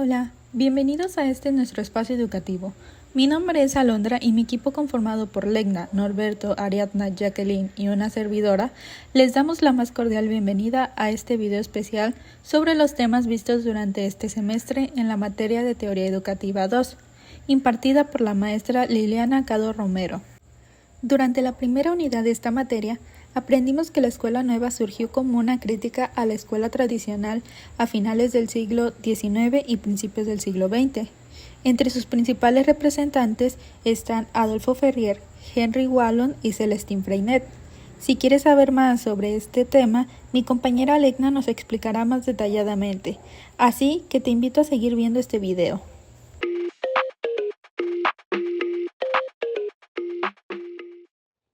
Hola, bienvenidos a nuestro espacio educativo. Mi nombre es Alondra y mi equipo conformado por Legna, Norberto, Ariadna, Jacqueline y una servidora, les damos la más cordial bienvenida a este video especial sobre los temas vistos durante este semestre en la materia de Teoría Educativa 2, impartida por la maestra Liliana Cado Romero. Durante la primera unidad de esta materia, aprendimos que la escuela nueva surgió como una crítica a la escuela tradicional a finales del siglo XIX y principios del siglo XX. Entre sus principales representantes están Adolfo Ferrier, Henry Wallon y Celestine Freinet. Si quieres saber más sobre este tema, mi compañera Legna nos explicará más detalladamente, así que te invito a seguir viendo este video.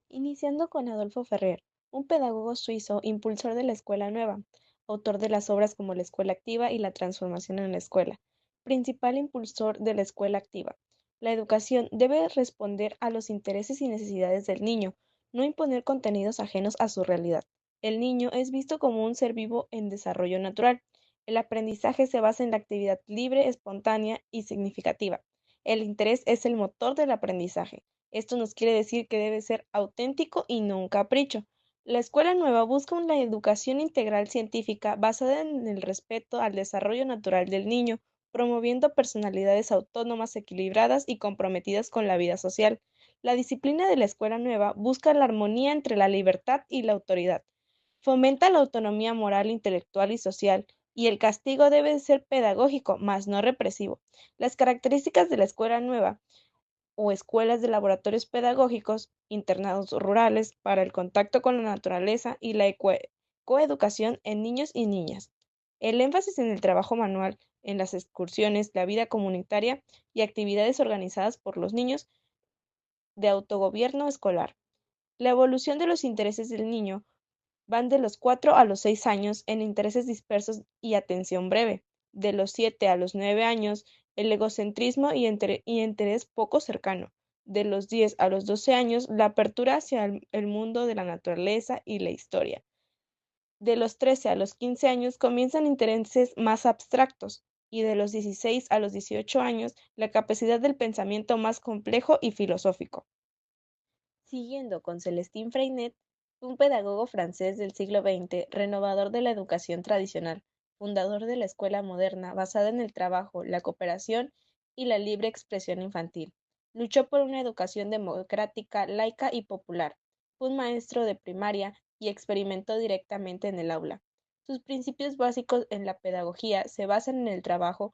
Iniciando con Adolfo Ferrier, un pedagogo suizo impulsor de la Escuela Nueva, autor de las obras como La Escuela Activa y La Transformación en la Escuela, principal impulsor de la Escuela Activa. La educación debe responder a los intereses y necesidades del niño, no imponer contenidos ajenos a su realidad. El niño es visto como un ser vivo en desarrollo natural. El aprendizaje se basa en la actividad libre, espontánea y significativa. El interés es el motor del aprendizaje. Esto nos quiere decir que debe ser auténtico y no un capricho. La escuela nueva busca una educación integral científica basada en el respeto al desarrollo natural del niño, promoviendo personalidades autónomas, equilibradas y comprometidas con la vida social. La disciplina de la escuela nueva busca la armonía entre la libertad y la autoridad. Fomenta la autonomía moral, intelectual y social, y el castigo debe ser pedagógico, mas no represivo. Las características de la escuela nueva o escuelas de laboratorios pedagógicos, internados rurales para el contacto con la naturaleza y la coeducación en niños y niñas. El énfasis en el trabajo manual, en las excursiones, la vida comunitaria y actividades organizadas por los niños de autogobierno escolar. La evolución de los intereses del niño van de los 4 a los 6 años en intereses dispersos y atención breve, de los 7 a los 9 años el egocentrismo y interés poco cercano, de los 10 a los 12 años la apertura hacia el mundo de la naturaleza y la historia. De los 13 a los 15 años comienzan intereses más abstractos y de los 16 a los 18 años la capacidad del pensamiento más complejo y filosófico. Siguiendo con Celestin Freinet, un pedagogo francés del siglo XX, renovador de la educación tradicional, fundador de la escuela moderna basada en el trabajo, la cooperación y la libre expresión infantil. Luchó por una educación democrática, laica y popular. Fue un maestro de primaria y experimentó directamente en el aula. Sus principios básicos en la pedagogía se basan en el trabajo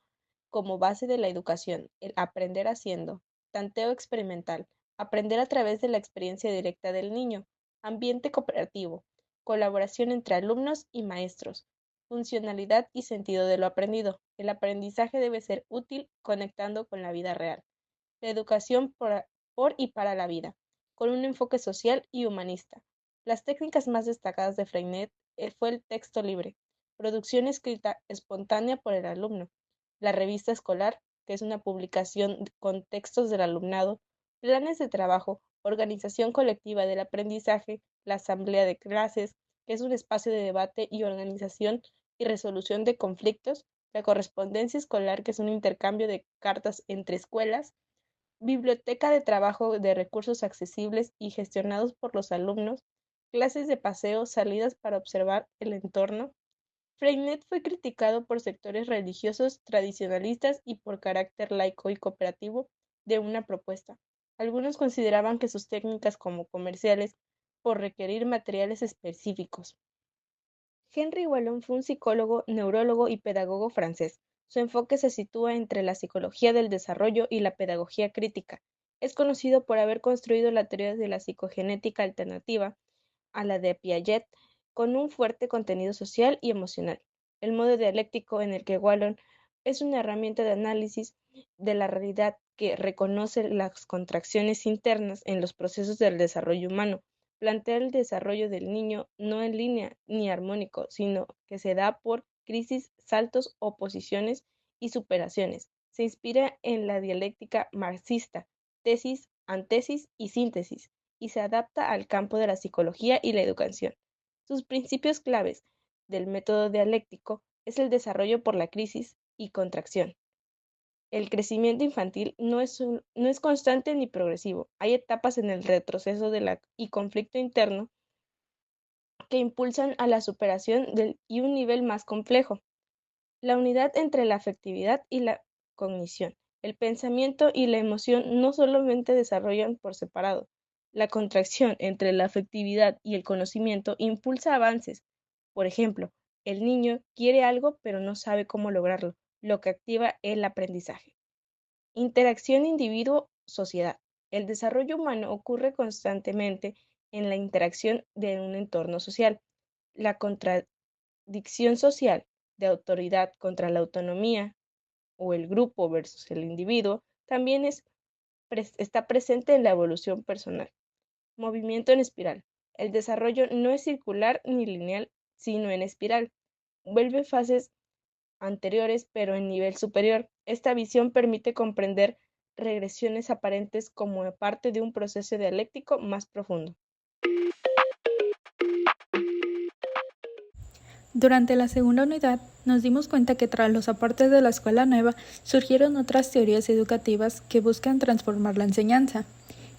como base de la educación, el aprender haciendo, tanteo experimental, aprender a través de la experiencia directa del niño, ambiente cooperativo, colaboración entre alumnos y maestros, funcionalidad y sentido de lo aprendido. El aprendizaje debe ser útil conectando con la vida real. La educación por y para la vida, con un enfoque social y humanista. Las técnicas más destacadas de Freinet fue el texto libre, producción escrita espontánea por el alumno, la revista escolar, que es una publicación con textos del alumnado, planes de trabajo, organización colectiva del aprendizaje, la asamblea de clases, que es un espacio de debate y organización y resolución de conflictos, la correspondencia escolar, que es un intercambio de cartas entre escuelas, biblioteca de trabajo de recursos accesibles y gestionados por los alumnos, clases de paseo, salidas para observar el entorno. Freinet fue criticado por sectores religiosos tradicionalistas y por carácter laico y cooperativo de una propuesta. Algunos consideraban que sus técnicas como comerciales por requerir materiales específicos. Henry Wallon fue un psicólogo, neurólogo y pedagogo francés. Su enfoque se sitúa entre la psicología del desarrollo y la pedagogía crítica. Es conocido por haber construido la teoría de la psicogenética alternativa a la de Piaget, con un fuerte contenido social y emocional. El modo dialéctico en el que Wallon es una herramienta de análisis de la realidad que reconoce las contracciones internas en los procesos del desarrollo humano. Plantea el desarrollo del niño no en línea ni armónico, sino que se da por crisis, saltos, oposiciones y superaciones. Se inspira en la dialéctica marxista, tesis, antesis y síntesis, y se adapta al campo de la psicología y la educación. Sus principios claves del método dialéctico es el desarrollo por la crisis y contracción, El crecimiento infantil no es constante ni progresivo. Hay etapas en el retroceso y conflicto interno que impulsan a la superación y un nivel más complejo. La unidad entre la afectividad y la cognición. El pensamiento y la emoción no solamente desarrollan por separado. La contracción entre la afectividad y el conocimiento impulsa avances. Por ejemplo, el niño quiere algo pero no sabe cómo lograrlo, lo que activa el aprendizaje. Interacción individuo-sociedad. El desarrollo humano ocurre constantemente en la interacción de un entorno social. La contradicción social de autoridad contra la autonomía o el grupo versus el individuo también está presente en la evolución personal. Movimiento en espiral. El desarrollo no es circular ni lineal, sino en espiral. Vuelve fases anteriores, pero en nivel superior. Esta visión permite comprender regresiones aparentes como parte de un proceso dialéctico más profundo. Durante la segunda unidad, nos dimos cuenta que tras los aportes de la escuela nueva surgieron otras teorías educativas que buscan transformar la enseñanza.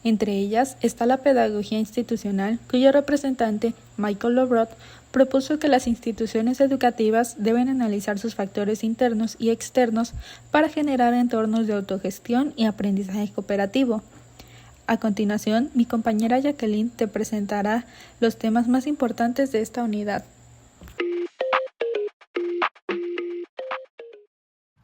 Entre ellas está la pedagogía institucional, cuyo representante, Michael Lovrot, propuso que las instituciones educativas deben analizar sus factores internos y externos para generar entornos de autogestión y aprendizaje cooperativo. A continuación, mi compañera Jacqueline te presentará los temas más importantes de esta unidad.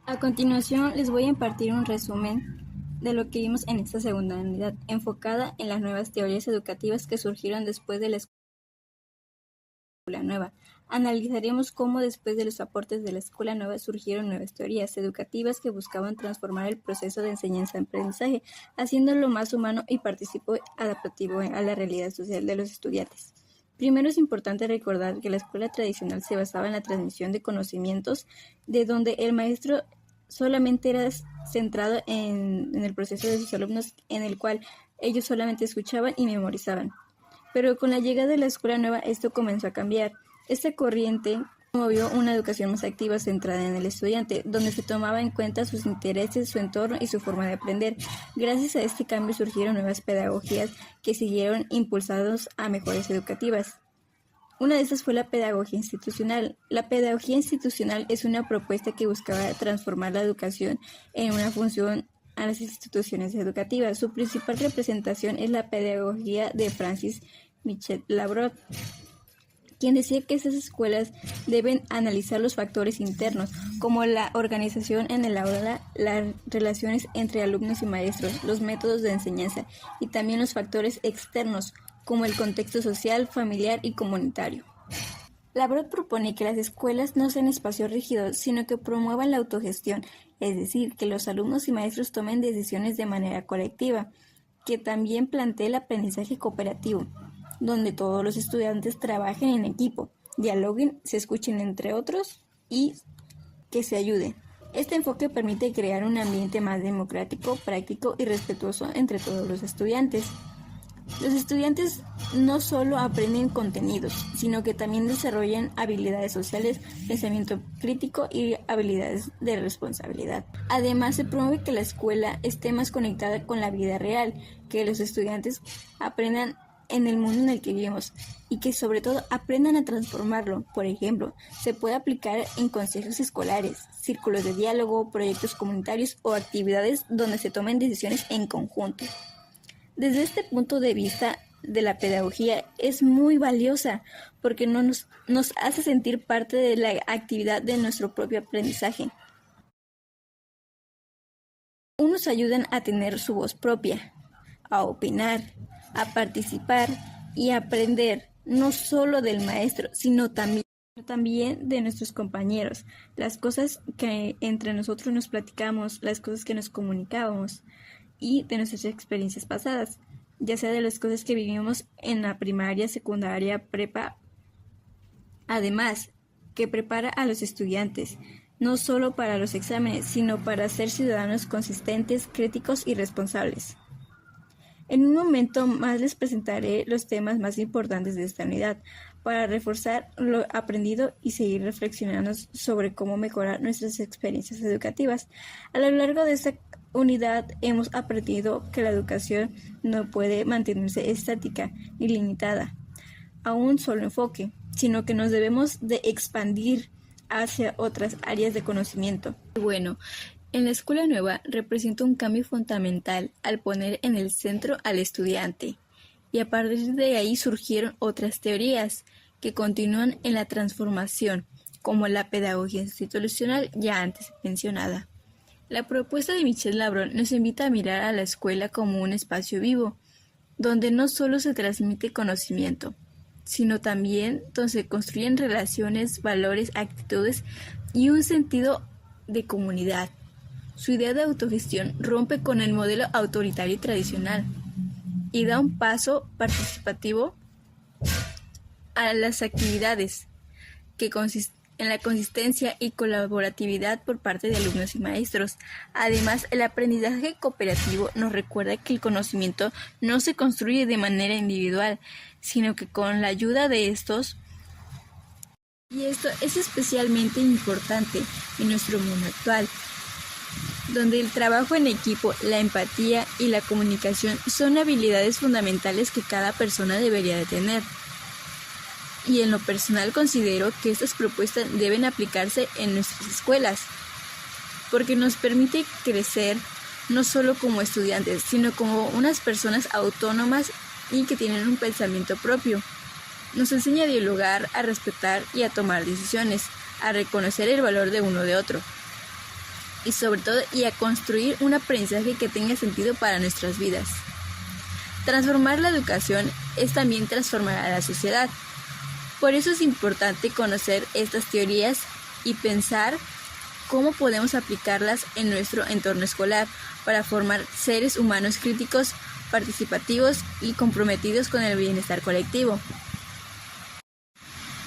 A continuación, les voy a impartir un resumen de lo que vimos en esta segunda unidad, enfocada en las nuevas teorías educativas que surgieron después de la escuela nueva. Analizaremos cómo después de los aportes de la escuela nueva surgieron nuevas teorías educativas que buscaban transformar el proceso de enseñanza-aprendizaje, haciéndolo más humano y adaptativo a la realidad social de los estudiantes. Primero es importante recordar que la escuela tradicional se basaba en la transmisión de conocimientos, de donde el maestro solamente era centrado en el proceso de sus alumnos, en el cual ellos solamente escuchaban y memorizaban. Pero con la llegada de la escuela nueva esto comenzó a cambiar. Esta corriente promovió una educación más activa centrada en el estudiante, donde se tomaba en cuenta sus intereses, su entorno y su forma de aprender. Gracias a este cambio surgieron nuevas pedagogías que siguieron impulsados a mejoras educativas. Una de estas fue la pedagogía institucional. La pedagogía institucional es una propuesta que buscaba transformar la educación en una función a las instituciones educativas. Su principal representación es la pedagogía de Francis Michel Lavrot, quien decía que esas escuelas deben analizar los factores internos, como la organización en el aula, las relaciones entre alumnos y maestros, los métodos de enseñanza, y también los factores externos, como el contexto social, familiar y comunitario. Lavrot propone que las escuelas no sean espacios rígidos, sino que promuevan la autogestión, es decir, que los alumnos y maestros tomen decisiones de manera colectiva, que también plantee el aprendizaje cooperativo, donde todos los estudiantes trabajen en equipo, dialoguen, se escuchen entre otros y que se ayuden. Este enfoque permite crear un ambiente más democrático, práctico y respetuoso entre todos los estudiantes. Los estudiantes no solo aprenden contenidos, sino que también desarrollan habilidades sociales, pensamiento crítico y habilidades de responsabilidad. Además, se promueve que la escuela esté más conectada con la vida real, que los estudiantes aprendan en el mundo en el que vivimos y que sobre todo aprendan a transformarlo. Por ejemplo, se puede aplicar en consejos escolares, círculos de diálogo, proyectos comunitarios o actividades donde se tomen decisiones en conjunto. Desde este punto de vista de la pedagogía es muy valiosa porque nos hace sentir parte de la actividad de nuestro propio aprendizaje. Nos ayudan a tener su voz propia, a opinar, a participar y a aprender no solo del maestro, sino también de nuestros compañeros, las cosas que entre nosotros nos platicamos, las cosas que nos comunicábamos y de nuestras experiencias pasadas, ya sea de las cosas que vivimos en la primaria, secundaria, prepa. Además, que prepara a los estudiantes, no solo para los exámenes, sino para ser ciudadanos consistentes, críticos y responsables. En un momento más les presentaré los temas más importantes de esta unidad. para reforzar lo aprendido y seguir reflexionando sobre cómo mejorar nuestras experiencias educativas. A lo largo de esta unidad hemos aprendido que la educación no puede mantenerse estática ni limitada a un solo enfoque, sino que nos debemos de expandir hacia otras áreas de conocimiento. Bueno, en la escuela nueva representa un cambio fundamental al poner en el centro al estudiante, y a partir de ahí surgieron otras teorías que continúan en la transformación, como la pedagogía institucional ya antes mencionada. La propuesta de Michel Labrón nos invita a mirar a la escuela como un espacio vivo, donde no solo se transmite conocimiento, sino también donde se construyen relaciones, valores, actitudes y un sentido de comunidad. Su idea de autogestión rompe con el modelo autoritario y tradicional y da un paso participativo a las actividades que consisten en la consistencia y colaboratividad por parte de alumnos y maestros. Además, el aprendizaje cooperativo nos recuerda que el conocimiento no se construye de manera individual, sino que con la ayuda de estos. Y esto es especialmente importante en nuestro mundo actual, donde el trabajo en equipo, la empatía y la comunicación son habilidades fundamentales que cada persona debería de tener. Y en lo personal considero que estas propuestas deben aplicarse en nuestras escuelas, porque nos permite crecer no solo como estudiantes, sino como unas personas autónomas y que tienen un pensamiento propio. Nos enseña a dialogar, a respetar y a tomar decisiones, a reconocer el valor de uno de otro, y sobre todo a construir un aprendizaje que tenga sentido para nuestras vidas. Transformar la educación es también transformar a la sociedad. Por eso es importante conocer estas teorías y pensar cómo podemos aplicarlas en nuestro entorno escolar para formar seres humanos críticos, participativos y comprometidos con el bienestar colectivo.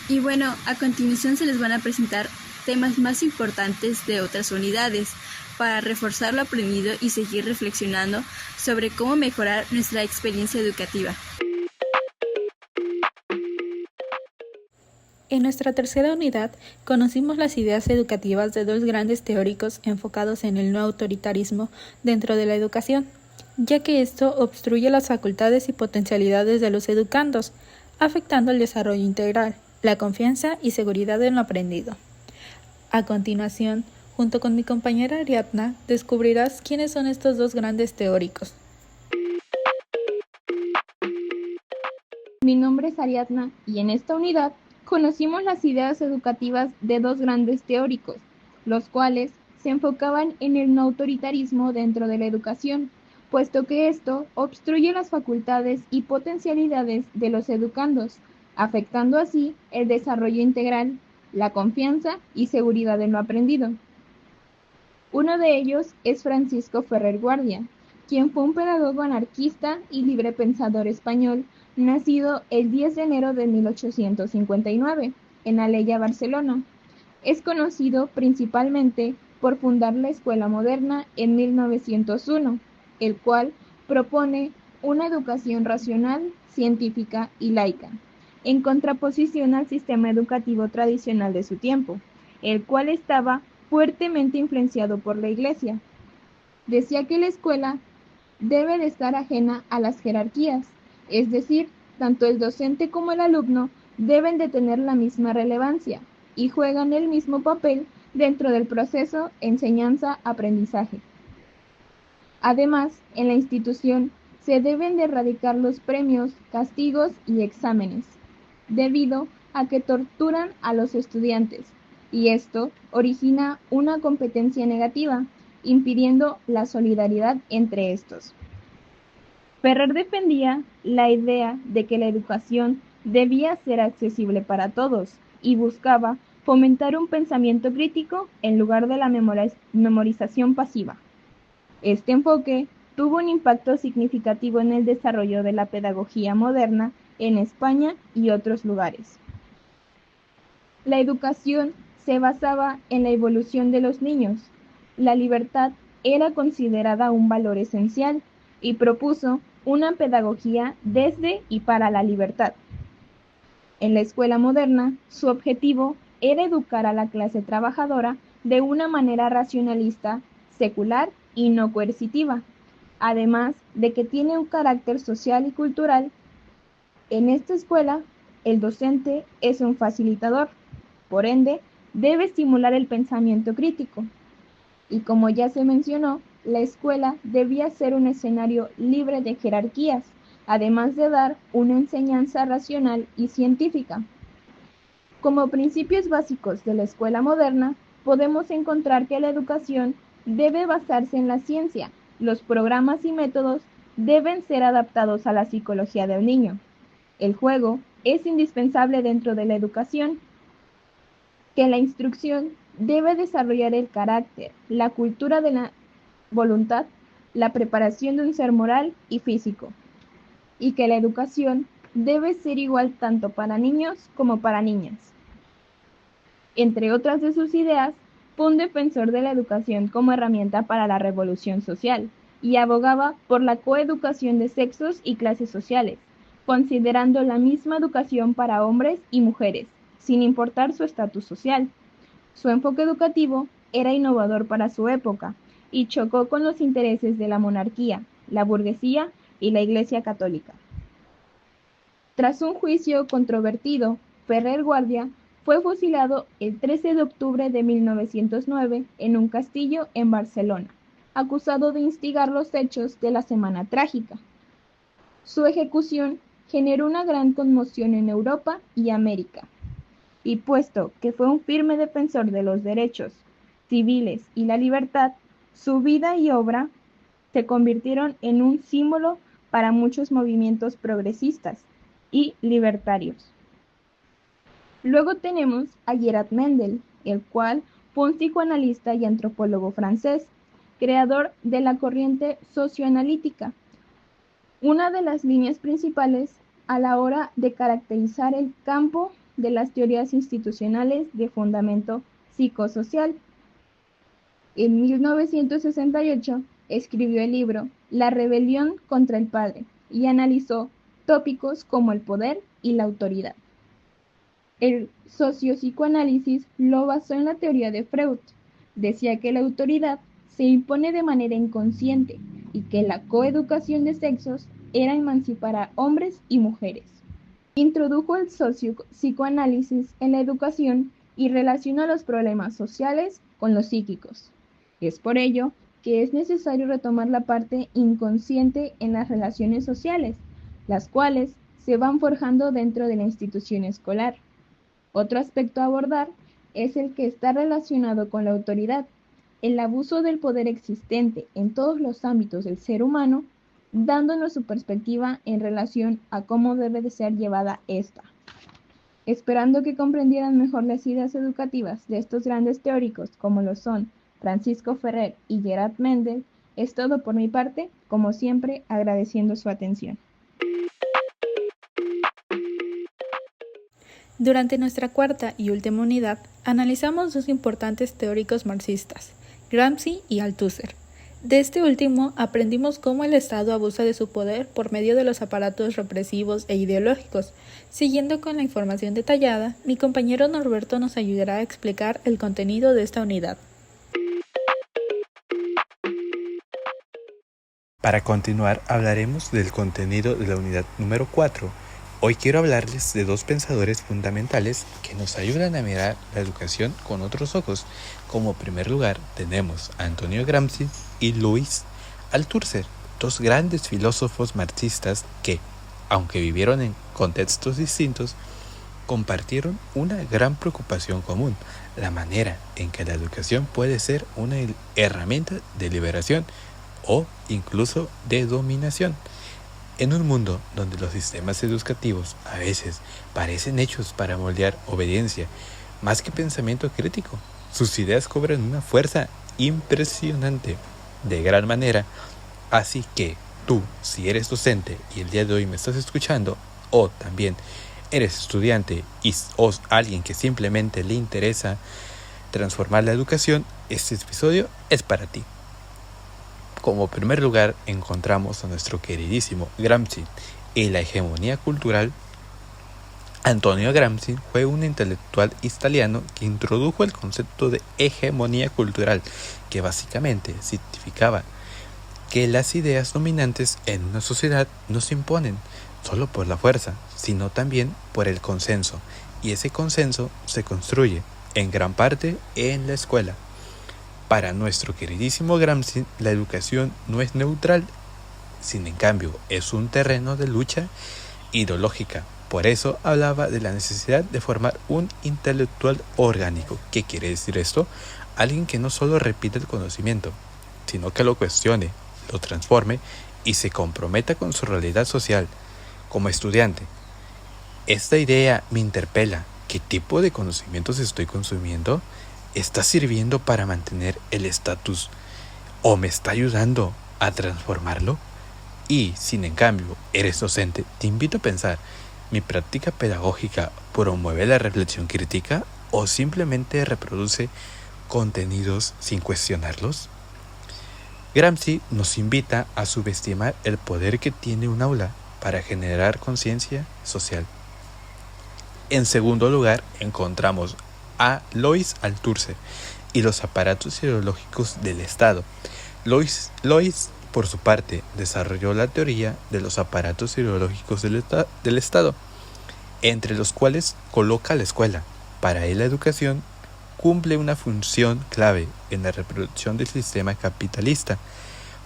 Y bueno, a continuación se les van a presentar temas más importantes de otras unidades para reforzar lo aprendido y seguir reflexionando sobre cómo mejorar nuestra experiencia educativa. En nuestra tercera unidad conocimos las ideas educativas de dos grandes teóricos enfocados en el no autoritarismo dentro de la educación, ya que esto obstruye las facultades y potencialidades de los educandos, afectando el desarrollo integral, la confianza y seguridad en lo aprendido. A continuación, junto con mi compañera Ariadna, descubrirás quiénes son estos dos grandes teóricos. Mi nombre es Ariadna y en esta unidad conocimos las ideas educativas de dos grandes teóricos, los cuales se enfocaban en el no autoritarismo dentro de la educación, puesto que esto obstruye las facultades y potencialidades de los educandos, afectando así el desarrollo integral, la confianza y seguridad en lo aprendido. Uno de ellos es Francisco Ferrer Guardia, quien fue un pedagogo anarquista y librepensador español, nacido el 10 de enero de 1859, en Alella, Barcelona. Es conocido principalmente por fundar la Escuela Moderna en 1901, el cual propone una educación racional, científica y laica, en contraposición al sistema educativo tradicional de su tiempo, el cual estaba fuertemente influenciado por la Iglesia. Decía que la escuela debe de estar ajena a las jerarquías, es decir, tanto el docente como el alumno deben de tener la misma relevancia y juegan el mismo papel dentro del proceso enseñanza-aprendizaje. Además, en la institución se deben de erradicar los premios, castigos y exámenes, debido a que torturan a los estudiantes, y esto origina una competencia negativa, impidiendo la solidaridad entre estos. Ferrer defendía la idea de que la educación debía ser accesible para todos y buscaba fomentar un pensamiento crítico en lugar de la memorización pasiva. Este enfoque tuvo un impacto significativo en el desarrollo de la pedagogía moderna en España y otros lugares. La educación se basaba en la evolución de los niños. La libertad era considerada un valor esencial y propuso una pedagogía desde y para la libertad. En la escuela moderna, su objetivo era educar a la clase trabajadora de una manera racionalista, secular y no coercitiva, además de que tiene un carácter social y cultural. En esta escuela, el docente es un facilitador, por ende, debe estimular el pensamiento crítico. Y como ya se mencionó, la escuela debía ser un escenario libre de jerarquías, además de dar una enseñanza racional y científica. Como principios básicos de la escuela moderna, podemos encontrar que la educación debe basarse en la ciencia. Los programas y métodos deben ser adaptados a la psicología del niño. El juego es indispensable dentro de la educación, que la instrucción debe desarrollar el carácter, la cultura de la voluntad, la preparación de un ser moral y físico, y que la educación debe ser igual tanto para niños como para niñas. Entre otras de sus ideas, fue un defensor de la educación como herramienta para la revolución social y abogaba por la coeducación de sexos y clases sociales, considerando la misma educación para hombres y mujeres, sin importar su estatus social. Su enfoque educativo era innovador para su época y chocó con los intereses de la monarquía, la burguesía y la Iglesia Católica. Tras un juicio controvertido, Ferrer Guardia fue fusilado el 13 de octubre de 1909 en un castillo en Barcelona, acusado de instigar los hechos de la Semana Trágica. Su ejecución generó una gran conmoción en Europa y América, y puesto que fue un firme defensor de los derechos civiles y la libertad, su vida y obra se convirtieron en un símbolo para muchos movimientos progresistas y libertarios. Luego tenemos a Gerard Mendel, el cual fue un psicoanalista y antropólogo francés, creador de la corriente socioanalítica, una de las líneas principales a la hora de caracterizar el campo de las teorías institucionales de fundamento psicosocial. En 1968 escribió el libro La rebelión contra el padre y analizó tópicos como el poder y la autoridad. El sociopsicoanálisis lo basó en la teoría de Freud. Decía que la autoridad se impone de manera inconsciente y que la coeducación de sexos era emancipar a hombres y mujeres. Introdujo el sociopsicoanálisis en la educación y relacionó los problemas sociales con los psíquicos. Es por ello que es necesario retomar la parte inconsciente en las relaciones sociales, las cuales se van forjando dentro de la institución escolar. Otro aspecto a abordar es el que está relacionado con la autoridad, el abuso del poder existente en todos los ámbitos del ser humano, dándonos su perspectiva en relación a cómo debe de ser llevada esta. Esperando que comprendieran mejor las ideas educativas de estos grandes teóricos como lo son Francisco Ferrer y Gerard Mendel, es todo por mi parte, como siempre agradeciendo su atención. Durante nuestra cuarta y última unidad, analizamos dos importantes teóricos marxistas, Gramsci y Althusser. De este último, aprendimos cómo el Estado abusa de su poder por medio de los aparatos represivos e ideológicos. Siguiendo con la información detallada, mi compañero Norberto nos ayudará a explicar el contenido de esta unidad. Para continuar, hablaremos del contenido de la unidad número 4. Hoy quiero hablarles de dos pensadores fundamentales que nos ayudan a mirar la educación con otros ojos. Como primer lugar tenemos a Antonio Gramsci y Louis Althusser, dos grandes filósofos marxistas que, aunque vivieron en contextos distintos, compartieron una gran preocupación común: la manera en que la educación puede ser una herramienta de liberación o incluso de dominación. En un mundo donde los sistemas educativos a veces parecen hechos para moldear obediencia más que pensamiento crítico, sus ideas cobran una fuerza impresionante, de gran manera. Así que tú, si eres docente y el día de hoy me estás escuchando, o también eres estudiante o alguien que simplemente le interesa transformar la educación, este episodio es para ti. Como primer lugar encontramos a nuestro queridísimo Gramsci y la hegemonía cultural. Antonio Gramsci fue un intelectual italiano que introdujo el concepto de hegemonía cultural, que básicamente significaba que las ideas dominantes en una sociedad no se imponen solo por la fuerza, sino también por el consenso, y ese consenso se construye en gran parte en la escuela. Para nuestro queridísimo Gramsci, la educación no es neutral, sin en cambio es un terreno de lucha ideológica. Por eso hablaba de la necesidad de formar un intelectual orgánico. ¿Qué quiere decir esto? Alguien que no solo repite el conocimiento, sino que lo cuestione, lo transforme y se comprometa con su realidad social. Como estudiante, esta idea me interpela. ¿Qué tipo de conocimientos estoy consumiendo? ¿Está sirviendo para mantener el estatus o me está ayudando a transformarlo? Y, sin en cambio, eres docente, te invito a pensar, ¿mi práctica pedagógica promueve la reflexión crítica o simplemente reproduce contenidos sin cuestionarlos? Gramsci nos invita a subestimar el poder que tiene un aula para generar conciencia social. En segundo lugar, encontramos a Lois Althusser y los aparatos ideológicos del Estado. Lois, por su parte, desarrolló la teoría de los aparatos ideológicos del Estado, entre los cuales coloca la escuela. Para él, la educación cumple una función clave en la reproducción del sistema capitalista.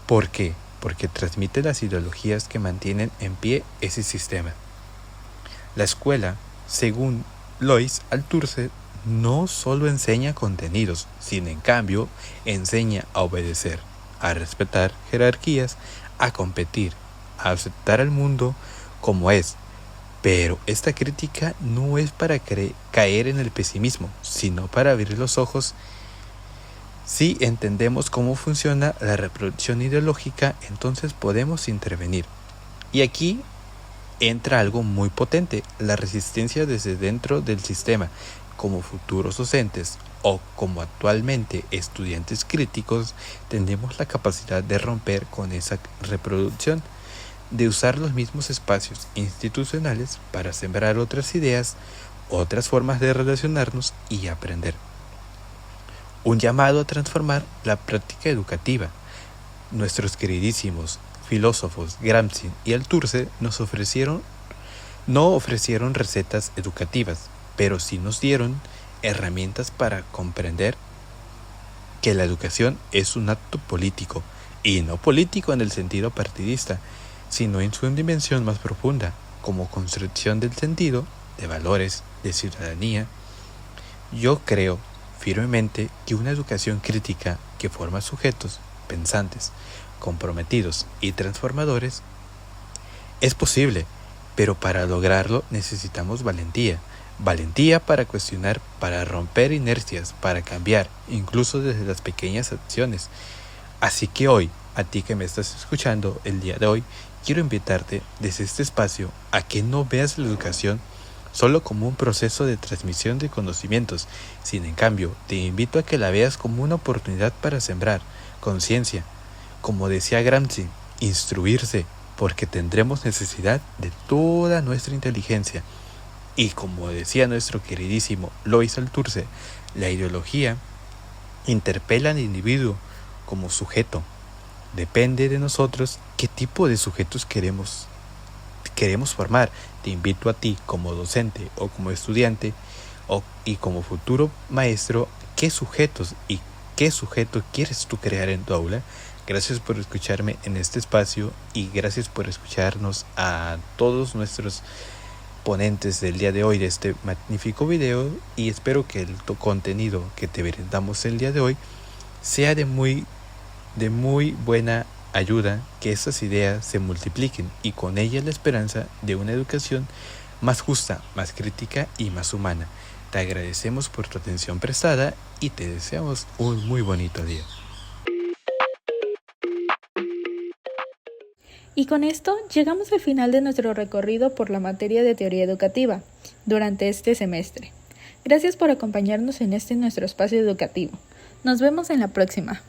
¿Por qué? Porque transmite las ideologías que mantienen en pie ese sistema. La escuela, según Lois Althusser, no solo enseña contenidos, sino en cambio enseña a obedecer, a respetar jerarquías, a competir, a aceptar al mundo como es. Pero esta crítica no es para caer en el pesimismo, sino para abrir los ojos. Si entendemos cómo funciona la reproducción ideológica, entonces podemos intervenir. Y aquí entra algo muy potente, la resistencia desde dentro del sistema. Como futuros docentes o como actualmente estudiantes críticos, tenemos la capacidad de romper con esa reproducción, de usar los mismos espacios institucionales para sembrar otras ideas, otras formas de relacionarnos y aprender. Un llamado a transformar la práctica educativa. Nuestros queridísimos filósofos Gramsci y Althusser no ofrecieron recetas educativas, pero sí nos dieron herramientas para comprender que la educación es un acto político, y no político en el sentido partidista, sino en su dimensión más profunda, como construcción del sentido, de valores, de ciudadanía. Yo creo firmemente que una educación crítica que forma sujetos pensantes, comprometidos y transformadores es posible, pero para lograrlo necesitamos valentía. Valentía para cuestionar, para romper inercias, para cambiar, incluso desde las pequeñas acciones. Así que hoy, a ti que me estás escuchando el día de hoy, quiero invitarte desde este espacio a que no veas la educación solo como un proceso de transmisión de conocimientos, sino en cambio te invito a que la veas como una oportunidad para sembrar conciencia. Como decía Gramsci, instruirse, porque tendremos necesidad de toda nuestra inteligencia. Y como decía nuestro queridísimo Lois Althusser, la ideología interpela al individuo como sujeto. Depende de nosotros qué tipo de sujetos queremos formar. Te invito a ti como docente o como estudiante y como futuro maestro, qué sujetos y qué sujeto quieres tú crear en tu aula. Gracias por escucharme en este espacio y gracias por escucharnos a todos nuestros ponentes del día de hoy de este magnífico video, y espero que el contenido que te brindamos el día de hoy sea de muy buena ayuda, que esas ideas se multipliquen y con ellas la esperanza de una educación más justa, más crítica y más humana. Te agradecemos por tu atención prestada y te deseamos un muy bonito día. Y con esto llegamos al final de nuestro recorrido por la materia de teoría educativa durante este semestre. Gracias por acompañarnos en nuestro espacio educativo. Nos vemos en la próxima.